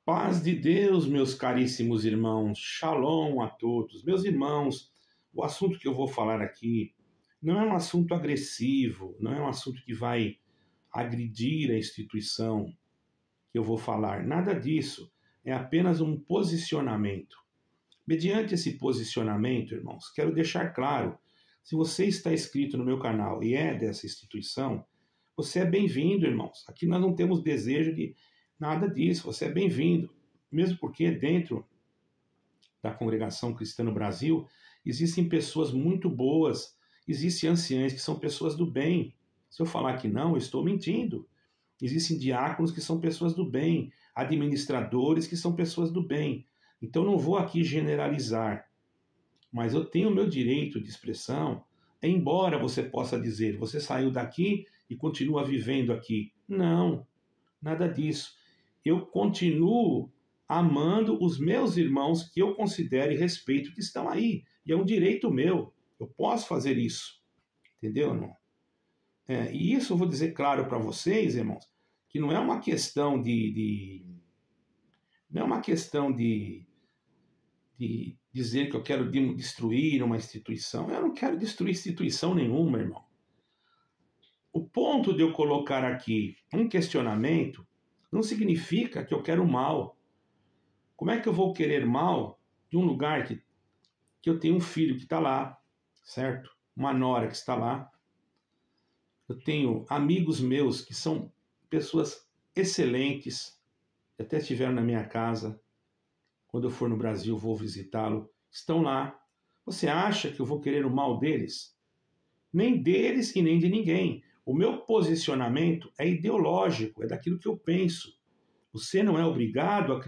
Paz de Deus, meus caríssimos irmãos, shalom a todos. Meus irmãos, o assunto que eu vou falar aqui não é um assunto agressivo, não é um assunto que vai agredir a instituição que eu vou falar, nada disso. É apenas um posicionamento. Mediante esse posicionamento, irmãos, quero deixar claro: se você está inscrito no meu canal e é dessa instituição, você é bem-vindo, irmãos. Aqui nós não temos desejo de nada disso, você é bem-vindo. Mesmo porque dentro da congregação cristã no Brasil existem pessoas muito boas, existem anciães que são pessoas do bem. Se eu falar que não, eu estou mentindo. Existem diáconos que são pessoas do bem, administradores que são pessoas do bem. Então não vou aqui generalizar, mas eu tenho o meu direito de expressão, embora você possa dizer, você saiu daqui e continua vivendo aqui. Não, nada disso. Eu continuo amando os meus irmãos que eu considero e respeito que estão aí. E é um direito meu. Eu posso fazer isso. Entendeu, irmão? E isso eu vou dizer claro para vocês, irmãos, que não é uma questão não é uma questão de dizer que eu quero destruir uma instituição. Eu não quero destruir instituição nenhuma, irmão. O ponto de eu colocar aqui um questionamento não significa que eu quero mal. Como é que eu vou querer mal de um lugar que eu tenho um filho que está lá, certo? Uma nora que está lá. Eu tenho amigos meus que são pessoas excelentes, que até estiveram na minha casa. Quando eu for no Brasil, vou visitá-lo. Estão lá. Você acha que eu vou querer o mal deles? Nem deles e nem de ninguém. O meu posicionamento é ideológico, é daquilo que eu penso. Você não é obrigado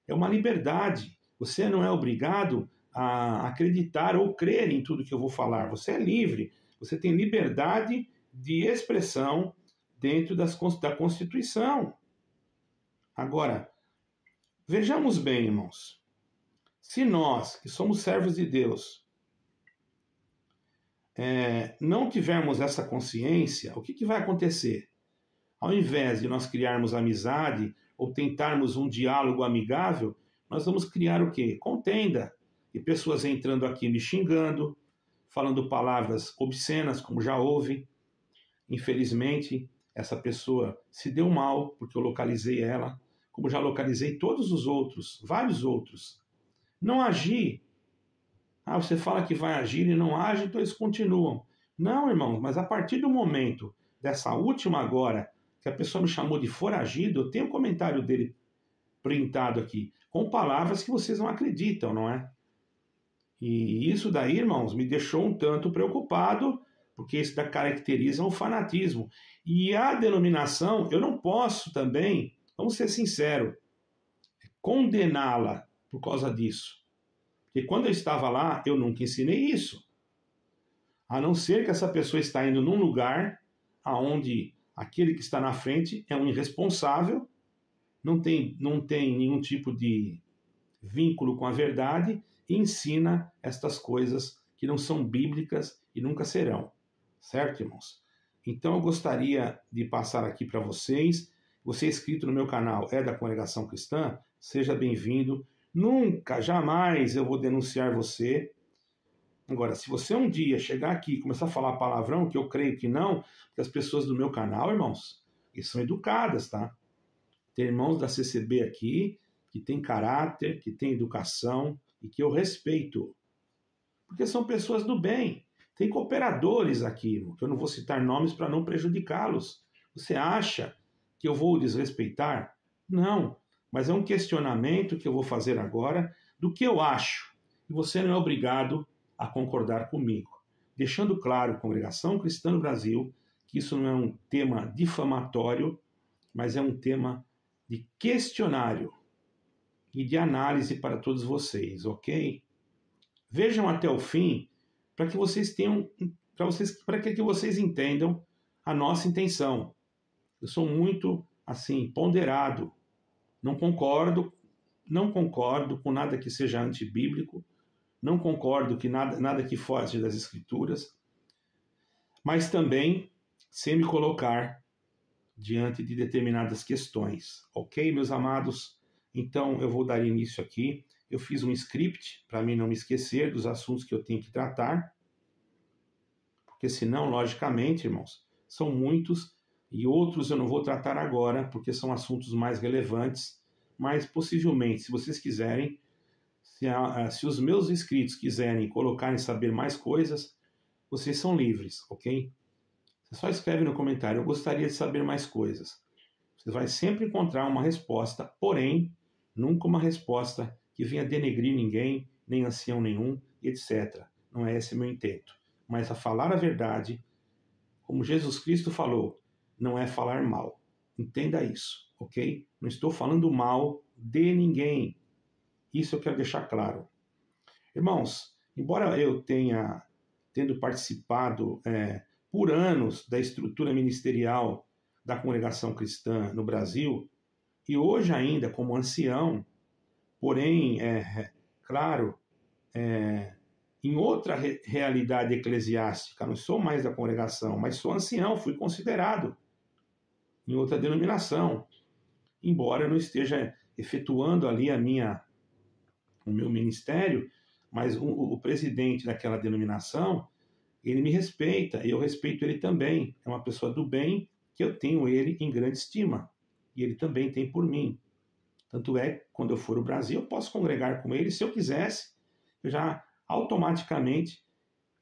é uma liberdade. Você não é obrigado a acreditar ou crer em tudo que eu vou falar. Você é livre. Você tem liberdade de expressão dentro da Constituição. Agora, vejamos bem, irmãos. Se nós, que somos servos de Deus, não tivermos essa consciência, o que vai acontecer? Ao invés de nós criarmos amizade ou tentarmos um diálogo amigável, nós vamos criar o quê? Contenda. E pessoas entrando aqui me xingando, falando palavras obscenas, como já houve. Infelizmente, essa pessoa se deu mal, porque eu localizei ela, como já localizei todos os outros, vários outros. Não agi. Você fala que vai agir e não age, então eles continuam. Não, irmãos, mas a partir do momento dessa última agora, que a pessoa me chamou de foragido, eu tenho um comentário dele printado aqui, com palavras que vocês não acreditam, não é? E isso daí, irmãos, me deixou um tanto preocupado, porque isso caracteriza um fanatismo. E a denominação, eu não posso também, vamos ser sinceros, condená-la por causa disso. Porque quando eu estava lá, eu nunca ensinei isso. A não ser que essa pessoa está indo num lugar onde aquele que está na frente é um irresponsável, não tem nenhum tipo de vínculo com a verdade e ensina estas coisas que não são bíblicas e nunca serão. Certo, irmãos? Então eu gostaria de passar aqui para vocês. Você é inscrito no meu canal, é da Congregação Cristã? Seja bem-vindo. Nunca, jamais eu vou denunciar você. Agora, se você um dia chegar aqui e começar a falar palavrão, que eu creio que não, porque as pessoas do meu canal, irmãos, eles são educadas, tá? Tem irmãos da CCB aqui que tem caráter, que tem educação e que eu respeito. Porque são pessoas do bem. Tem cooperadores aqui, irmão, que eu não vou citar nomes para não prejudicá-los. Você acha que eu vou desrespeitar? Não. Mas é um questionamento que eu vou fazer agora do que eu acho. E você não é obrigado a concordar comigo. Deixando claro, Congregação Cristã no Brasil, que isso não é um tema difamatório, mas é um tema de questionário e de análise para todos vocês, ok? Vejam até o fim para que vocês tenham, para que vocês entendam a nossa intenção. Eu sou muito assim ponderado. Não concordo com nada que seja antibíblico, não concordo que nada que foge das Escrituras, mas também sem me colocar diante de determinadas questões. Ok, meus amados? Então, eu vou dar início aqui. Eu fiz um script para mim não me esquecer dos assuntos que eu tenho que tratar, porque senão, logicamente, irmãos, são muitos e outros eu não vou tratar agora, porque são assuntos mais relevantes, mas possivelmente, se vocês quiserem, se os meus inscritos quiserem colocarem saber mais coisas, vocês são livres, ok? Você só escreve no comentário, eu gostaria de saber mais coisas. Você vai sempre encontrar uma resposta, porém, nunca uma resposta que venha denegrir ninguém, nem ancião nenhum, etc. Não é esse o meu intento. Mas a falar a verdade, como Jesus Cristo falou, não é falar mal. Entenda isso, ok? Não estou falando mal de ninguém. Isso eu quero deixar claro. Irmãos, embora eu tenha tendo participado por anos da estrutura ministerial da congregação cristã no Brasil, e hoje ainda como ancião, porém, claro, em outra realidade eclesiástica, não sou mais da congregação, mas sou ancião, fui considerado em outra denominação, embora eu não esteja efetuando ali o meu ministério, mas o presidente daquela denominação, ele me respeita, e eu respeito ele também. É uma pessoa do bem, que eu tenho ele em grande estima, e ele também tem por mim. Tanto é, quando eu for ao Brasil, eu posso congregar com ele, se eu quisesse, eu já automaticamente,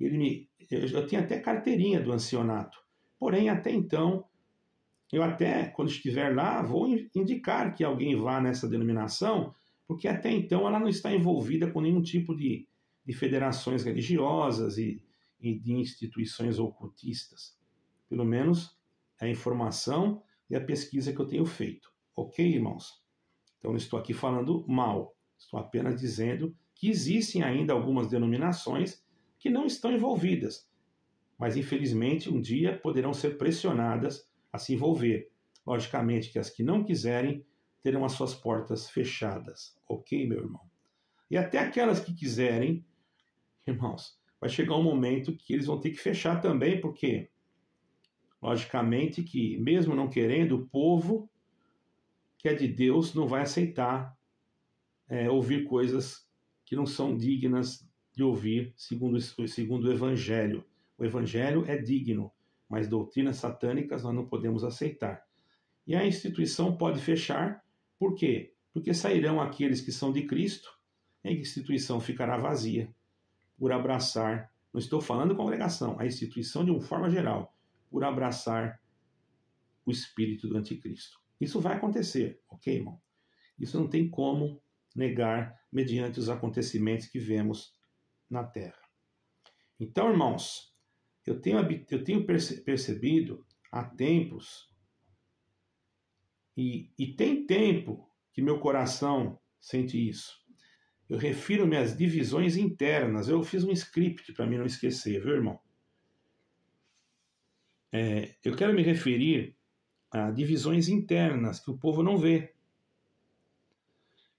eu tinha até carteirinha do ancianato, porém, até então, eu até, quando estiver lá, vou indicar que alguém vá nessa denominação, porque até então ela não está envolvida com nenhum tipo de federações religiosas e de instituições ocultistas. Pelo menos a informação e a pesquisa que eu tenho feito. Ok, irmãos? Então não estou aqui falando mal, estou apenas dizendo que existem ainda algumas denominações que não estão envolvidas, mas infelizmente um dia poderão ser pressionadas a se envolver. Logicamente que as que não quiserem terão as suas portas fechadas. Ok, meu irmão? E até aquelas que quiserem, irmãos, vai chegar um momento que eles vão ter que fechar também, porque, logicamente, que mesmo não querendo, o povo que é de Deus não vai aceitar ouvir coisas que não são dignas de ouvir segundo o Evangelho. O Evangelho é digno, mas doutrinas satânicas nós não podemos aceitar. E a instituição pode fechar, por quê? Porque sairão aqueles que são de Cristo, e a instituição ficará vazia, por abraçar, não estou falando congregação, a instituição de uma forma geral, por abraçar o espírito do anticristo. Isso vai acontecer, ok, irmão? Isso não tem como negar mediante os acontecimentos que vemos na Terra. Então, irmãos, eu tenho percebido há tempos, e tem tempo que meu coração sente isso. Eu refiro-me às divisões internas. Eu fiz um script para mim não esquecer, viu, irmão? Eu quero me referir a divisões internas que o povo não vê,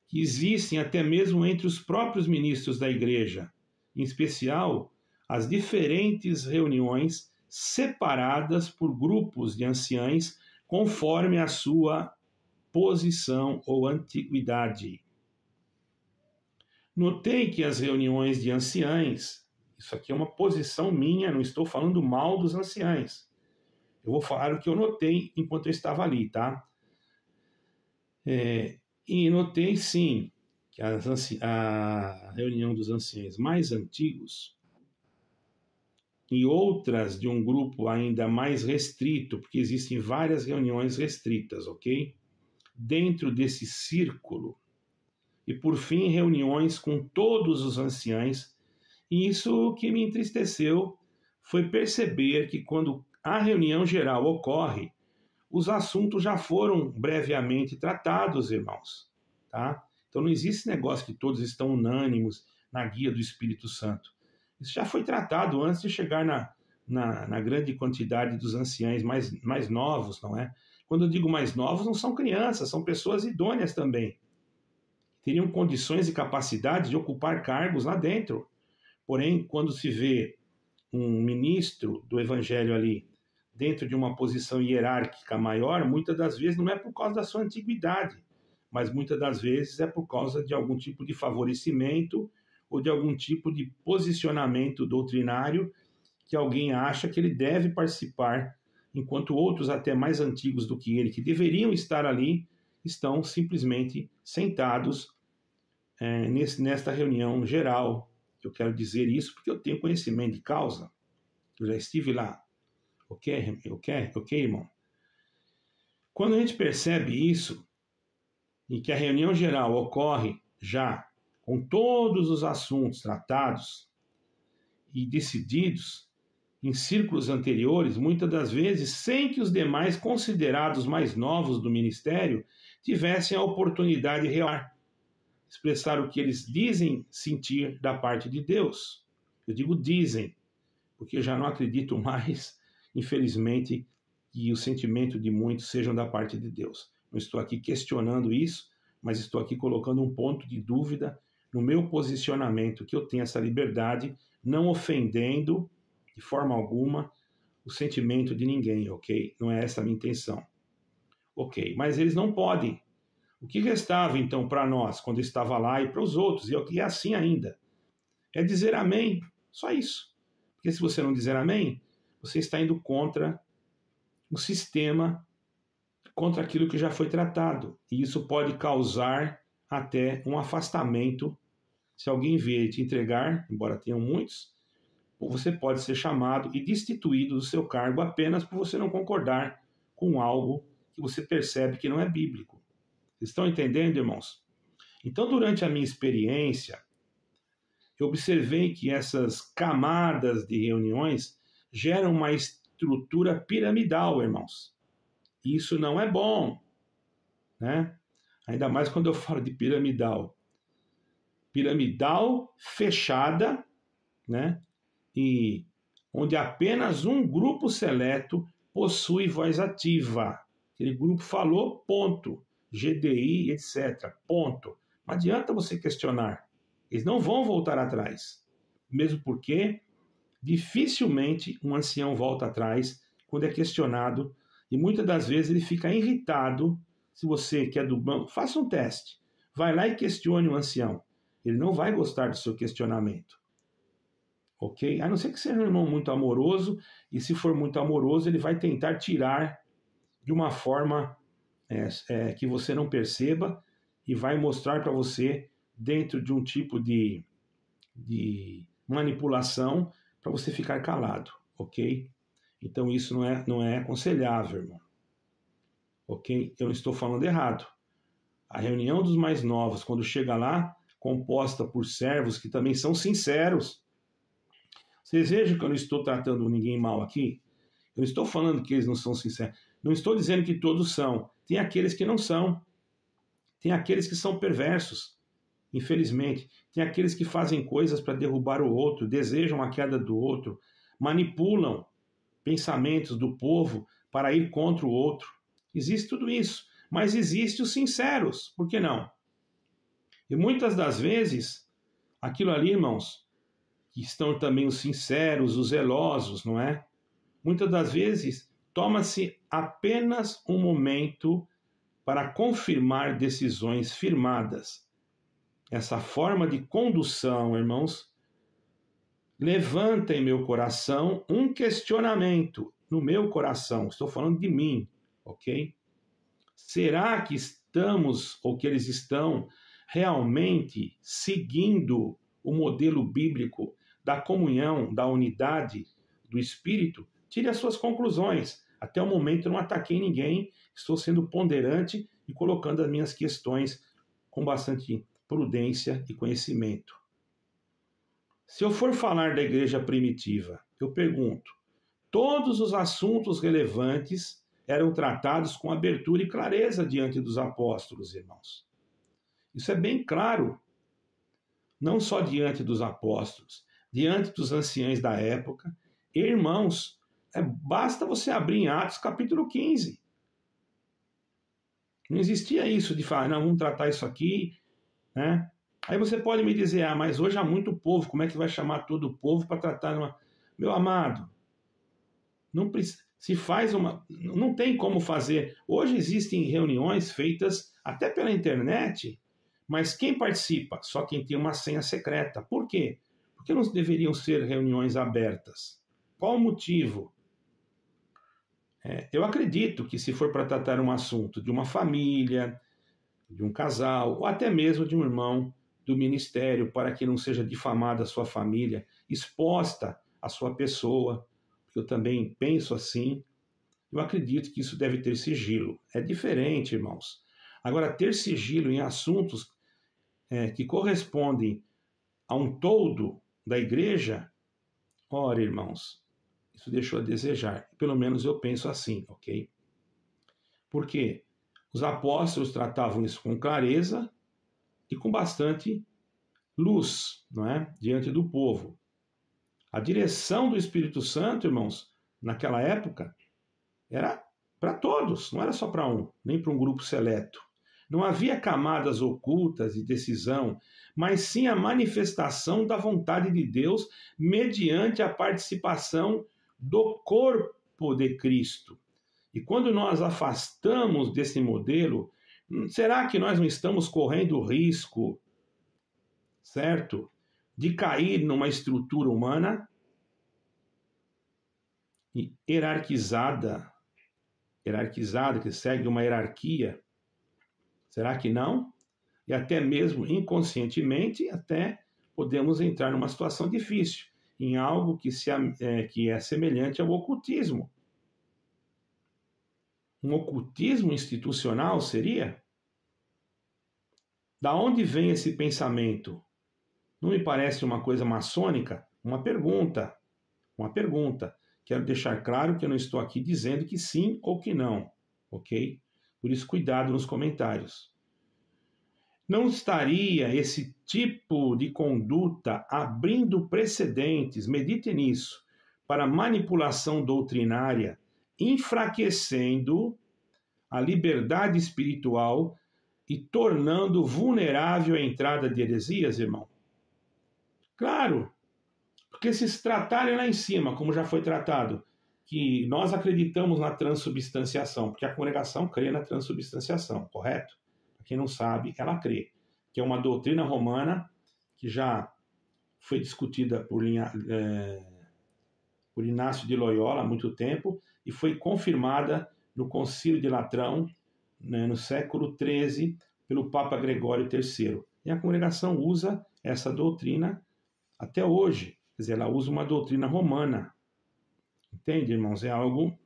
que existem até mesmo entre os próprios ministros da igreja, em especial as diferentes reuniões separadas por grupos de anciães conforme a sua posição ou antiguidade. Notei que as reuniões de anciães, isso aqui é uma posição minha, não estou falando mal dos anciães. Eu vou falar o que eu notei enquanto eu estava ali, tá? E notei, sim, que a reunião dos anciães mais antigos e outras de um grupo ainda mais restrito, porque existem várias reuniões restritas, ok? Dentro desse círculo. E, por fim, reuniões com todos os anciães. E isso que me entristeceu foi perceber que quando a reunião geral ocorre, os assuntos já foram brevemente tratados, irmãos. Tá? Então não existe negócio que todos estão unânimos na guia do Espírito Santo. Isso já foi tratado antes de chegar na grande quantidade dos anciães mais novos, não é? Quando eu digo mais novos, não são crianças, são pessoas idôneas também. Teriam condições e capacidade de ocupar cargos lá dentro. Porém, quando se vê um ministro do Evangelho ali, dentro de uma posição hierárquica maior, muitas das vezes não é por causa da sua antiguidade, mas muitas das vezes é por causa de algum tipo de favorecimento ou de algum tipo de posicionamento doutrinário que alguém acha que ele deve participar, enquanto outros até mais antigos do que ele, que deveriam estar ali, estão simplesmente sentados nesta reunião geral. Eu quero dizer isso porque eu tenho conhecimento de causa, eu já estive lá. Ok, irmão? Quando a gente percebe isso, e que a reunião geral ocorre já com todos os assuntos tratados e decididos em círculos anteriores, muitas das vezes sem que os demais considerados mais novos do ministério tivessem a oportunidade de expressar o que eles dizem sentir da parte de Deus. Eu digo dizem, porque eu já não acredito mais, infelizmente, que o sentimento de muitos sejam da parte de Deus. Não estou aqui questionando isso, mas estou aqui colocando um ponto de dúvida no meu posicionamento, que eu tenho essa liberdade, não ofendendo de forma alguma o sentimento de ninguém, ok? Não é essa a minha intenção. Ok, mas eles não podem. O que restava então para nós, quando eu estava lá, e para os outros, e é assim ainda, é dizer amém, só isso. Porque se você não dizer amém, você está indo contra o sistema, contra aquilo que já foi tratado. E isso pode causar até um afastamento. Se alguém vier te entregar, embora tenham muitos, você pode ser chamado e destituído do seu cargo apenas por você não concordar com algo que você percebe que não é bíblico. Vocês estão entendendo, irmãos? Então, durante a minha experiência, eu observei que essas camadas de reuniões geram uma estrutura piramidal, irmãos. Isso não é bom, né? Ainda mais quando eu falo de piramidal. Piramidal fechada, né? E onde apenas um grupo seleto possui voz ativa. Aquele grupo falou, ponto. GDI, etc. Ponto. Não adianta você questionar. Eles não vão voltar atrás. Mesmo porque dificilmente um ancião volta atrás quando é questionado. E muitas das vezes ele fica irritado. Se você que é do banco, faça um teste. Vai lá e questione o ancião. Ele não vai gostar do seu questionamento. Ok? A não ser que seja um irmão muito amoroso. E se for muito amoroso, ele vai tentar tirar de uma forma que você não perceba e vai mostrar para você dentro de um tipo de manipulação para você ficar calado, ok? Então isso não é aconselhável, irmão. Ok? Eu não estou falando errado. A reunião dos mais novos, quando chega lá, composta por servos que também são sinceros. Vocês vejam que eu não estou tratando ninguém mal aqui? Eu não estou falando que eles não são sinceros. Não estou dizendo que todos são. Tem aqueles que não são. Tem aqueles que são perversos, infelizmente. Tem aqueles que fazem coisas para derrubar o outro, desejam a queda do outro, manipulam pensamentos do povo para ir contra o outro. Existe tudo isso. Mas existe os sinceros. Por que não? E muitas das vezes, aquilo ali, irmãos, que estão também os sinceros, os zelosos, não é? Muitas das vezes, toma-se apenas um momento para confirmar decisões firmadas. Essa forma de condução, irmãos, levanta em meu coração um questionamento. No meu coração, estou falando de mim, ok? Será que estamos, ou que eles estão, realmente seguindo o modelo bíblico da comunhão, da unidade do Espírito? Tire as suas conclusões. Até o momento eu não ataquei ninguém, estou sendo ponderante e colocando as minhas questões com bastante prudência e conhecimento. Se eu for falar da igreja primitiva, eu pergunto, todos os assuntos relevantes eram tratados com abertura e clareza diante dos apóstolos, irmãos. Isso é bem claro, não só diante dos apóstolos, diante dos anciãos da época. Irmãos, basta você abrir em Atos capítulo 15. Não existia isso de falar, não, vamos tratar isso aqui, né? Aí você pode me dizer, mas hoje há muito povo, como é que vai chamar todo o povo para tratar numa... Meu amado, não precisa... se faz uma... Não tem como fazer... Hoje existem reuniões feitas até pela internet, mas quem participa? Só quem tem uma senha secreta. Por quê? Porque não deveriam ser reuniões abertas. Qual o motivo? Eu acredito que se for para tratar um assunto de uma família, de um casal, ou até mesmo de um irmão do ministério, para que não seja difamada a sua família, exposta a sua pessoa, porque eu também penso assim, eu acredito que isso deve ter sigilo. É diferente, irmãos. Agora, ter sigilo em assuntos que correspondem a um todo da igreja, ora, irmãos, isso deixou a desejar. Pelo menos eu penso assim, ok? Porque os apóstolos tratavam isso com clareza e com bastante luz, não é? Diante do povo. A direção do Espírito Santo, irmãos, naquela época, era para todos, não era só para um, nem para um grupo seleto. Não havia camadas ocultas de decisão, mas sim a manifestação da vontade de Deus mediante a participação do corpo de Cristo. E quando nós afastamos desse modelo, será que nós não estamos correndo o risco, certo, de cair numa estrutura humana hierarquizada, que segue uma hierarquia? Será que não? E até mesmo inconscientemente, até podemos entrar numa situação difícil, em algo que é semelhante ao ocultismo. Um ocultismo institucional seria? Da onde vem esse pensamento? Não me parece uma coisa maçônica? Uma pergunta. Quero deixar claro que eu não estou aqui dizendo que sim ou que não, ok? Por isso, cuidado nos comentários. Não estaria esse tipo de conduta abrindo precedentes, medite nisso, para manipulação doutrinária, enfraquecendo a liberdade espiritual e tornando vulnerável a entrada de heresias, irmão? Claro, porque se tratarem lá em cima, como já foi tratado, que nós acreditamos na transubstanciação, porque a congregação crê na transubstanciação, correto? Para quem não sabe, ela crê, que é uma doutrina romana que já foi discutida por Inácio de Loyola há muito tempo e foi confirmada no Concílio de Latrão, né, no século XIII, pelo Papa Gregório III. E a congregação usa essa doutrina até hoje. Quer dizer, ela usa uma doutrina romana. Entende, irmãos? É algo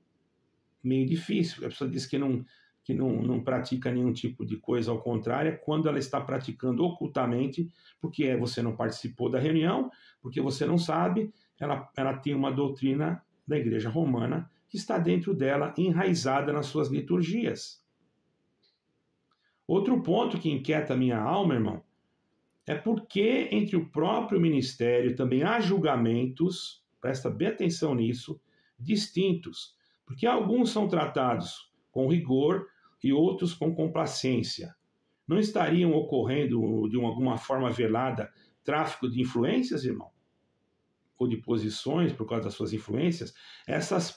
meio difícil. A pessoa diz que não pratica nenhum tipo de coisa ao contrário, quando ela está praticando ocultamente, porque você não participou da reunião, porque você não sabe, ela tem uma doutrina da Igreja Romana que está dentro dela, enraizada nas suas liturgias. Outro ponto que inquieta a minha alma, irmão, é porque entre o próprio ministério também há julgamentos, presta bem atenção nisso, distintos, porque alguns são tratados com rigor e outros com complacência. Não estariam ocorrendo, de alguma forma velada, tráfico de influências, irmão? Ou de posições por causa das suas influências? Essas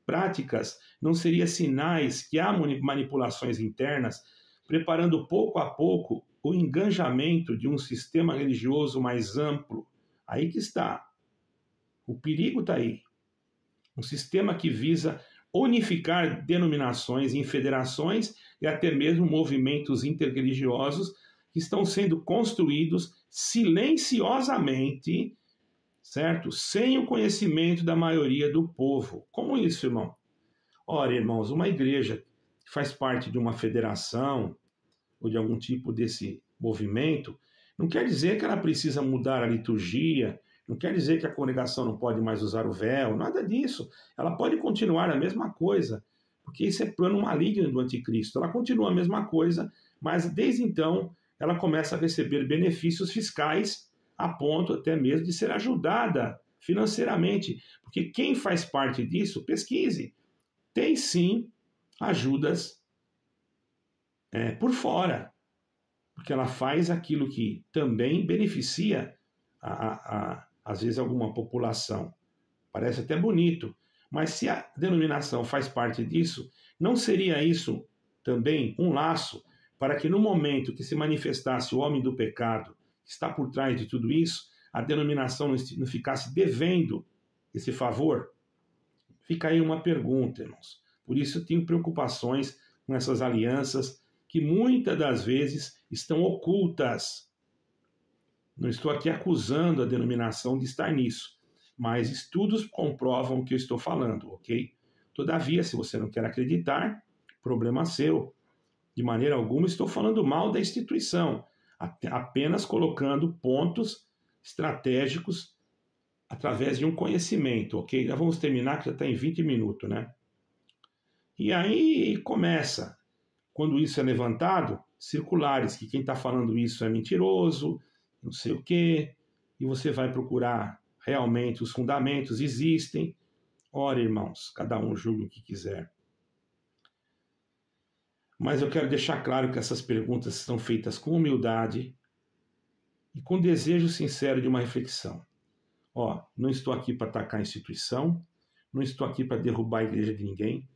práticas não seriam sinais que há manipulações internas, preparando pouco a pouco o engajamento de um sistema religioso mais amplo? Aí que está. O perigo está aí. Um sistema que visa unificar denominações em federações e até mesmo movimentos interreligiosos que estão sendo construídos silenciosamente, certo? Sem o conhecimento da maioria do povo. Como isso, irmão? Ora, irmãos, uma igreja que faz parte de uma federação ou de algum tipo desse movimento, não quer dizer que ela precisa mudar a liturgia, não quer dizer que a congregação não pode mais usar o véu, nada disso. Ela pode continuar a mesma coisa, porque isso é plano maligno do anticristo. Ela continua a mesma coisa, mas desde então ela começa a receber benefícios fiscais a ponto até mesmo de ser ajudada financeiramente. Porque quem faz parte disso, pesquise, tem sim ajudas por fora, porque ela faz aquilo que também beneficia às vezes alguma população. Parece até bonito, Mas se a denominação faz parte disso, não seria isso também um laço para que no momento que se manifestasse o homem do pecado, que está por trás de tudo isso, a denominação não ficasse devendo esse favor? Fica aí uma pergunta, irmãos. Por isso eu tenho preocupações com essas alianças que muitas das vezes estão ocultas. Não estou aqui acusando a denominação de estar nisso, mas estudos comprovam o que eu estou falando, ok? Todavia, se você não quer acreditar, problema seu. De maneira alguma estou falando mal da instituição, apenas colocando pontos estratégicos através de um conhecimento, ok? Já vamos terminar, que já está em 20 minutos, né? E aí começa, quando isso é levantado, circulares, que quem está falando isso é mentiroso, não sei o quê, e você vai procurar realmente os fundamentos, existem. Ora, irmãos, cada um julga o que quiser. Mas eu quero deixar claro que essas perguntas são feitas com humildade e com desejo sincero de uma reflexão. Não estou aqui para atacar a instituição, não estou aqui para derrubar a igreja de ninguém,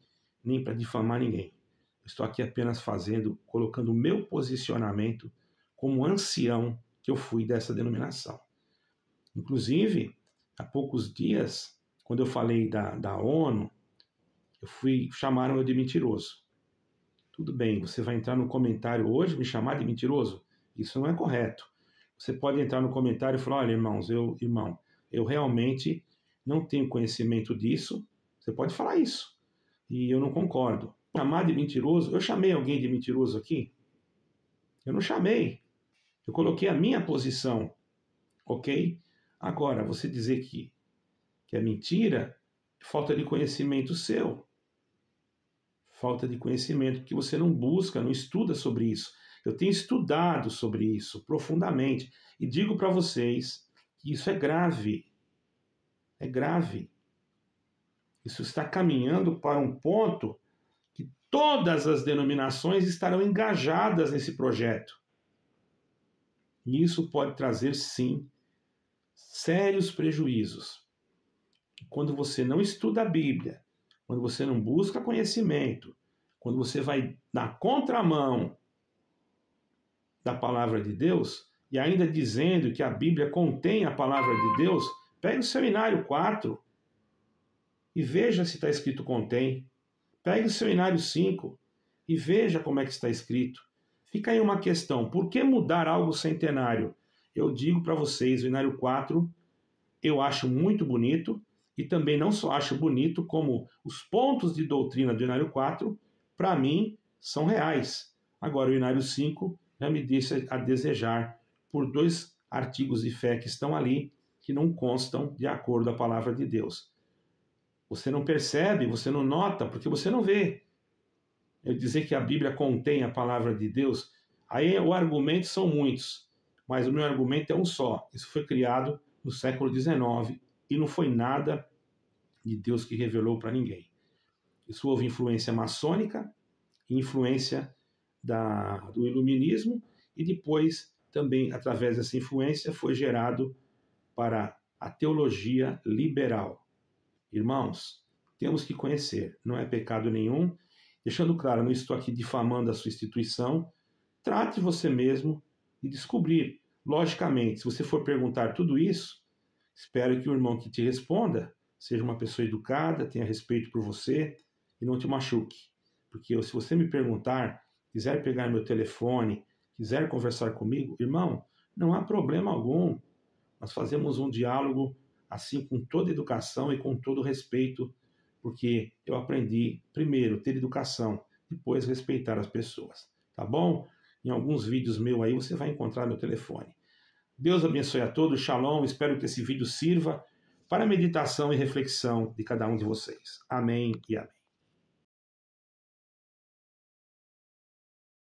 nem para difamar ninguém. Estou aqui apenas colocando o meu posicionamento como ancião que eu fui dessa denominação. Inclusive, há poucos dias, quando eu falei da ONU, chamaram eu de mentiroso. Tudo bem, você vai entrar no comentário hoje e me chamar de mentiroso? Isso não é correto. Você pode entrar no comentário e falar, olha, eu realmente não tenho conhecimento disso. Você pode falar isso. E eu não concordo. Chamar de mentiroso, eu chamei alguém de mentiroso aqui? Eu não chamei. Eu coloquei a minha posição, ok? Agora, você dizer que é mentira, falta de conhecimento seu. Falta de conhecimento, porque você não busca, não estuda sobre isso. Eu tenho estudado sobre isso profundamente e digo para vocês que isso é grave. É grave. Isso está caminhando para um ponto que todas as denominações estarão engajadas nesse projeto. E isso pode trazer, sim, sérios prejuízos. Quando você não estuda a Bíblia, quando você não busca conhecimento, quando você vai na contramão da palavra de Deus, e ainda dizendo que a Bíblia contém a palavra de Deus, pegue o seminário 4 e veja se está escrito contém. Pegue o seminário 5 e veja como é que está escrito. Fica aí uma questão, por que mudar algo centenário? Eu digo para vocês, o seminário 4 eu acho muito bonito, e também não só acho bonito, como os pontos de doutrina do Inário 4, para mim, são reais. Agora, o Inário 5 já me deixa a desejar por 2 artigos de fé que estão ali, que não constam de acordo com a palavra de Deus. Você não percebe, você não nota, porque você não vê. Eu dizer que a Bíblia contém a palavra de Deus, aí o argumento são muitos, mas o meu argumento é um só. Isso foi criado no século XIX, e não foi nada de Deus que revelou para ninguém. Isso houve influência maçônica, influência do iluminismo, e depois também, através dessa influência, foi gerado para a teologia liberal. Irmãos, temos que conhecer, não é pecado nenhum. Deixando claro, não estou aqui difamando a sua instituição, trate você mesmo de descobrir. Logicamente, se você for perguntar tudo isso, espero que o irmão que te responda seja uma pessoa educada, tenha respeito por você e não te machuque. Porque se você me perguntar, quiser pegar meu telefone, quiser conversar comigo, irmão, não há problema algum. Nós fazemos um diálogo assim com toda educação e com todo respeito, porque eu aprendi, primeiro, ter educação, depois respeitar as pessoas. Tá bom? Em alguns vídeos meus aí você vai encontrar meu telefone. Deus abençoe a todos, shalom, espero que esse vídeo sirva para meditação e reflexão de cada um de vocês. Amém e amém.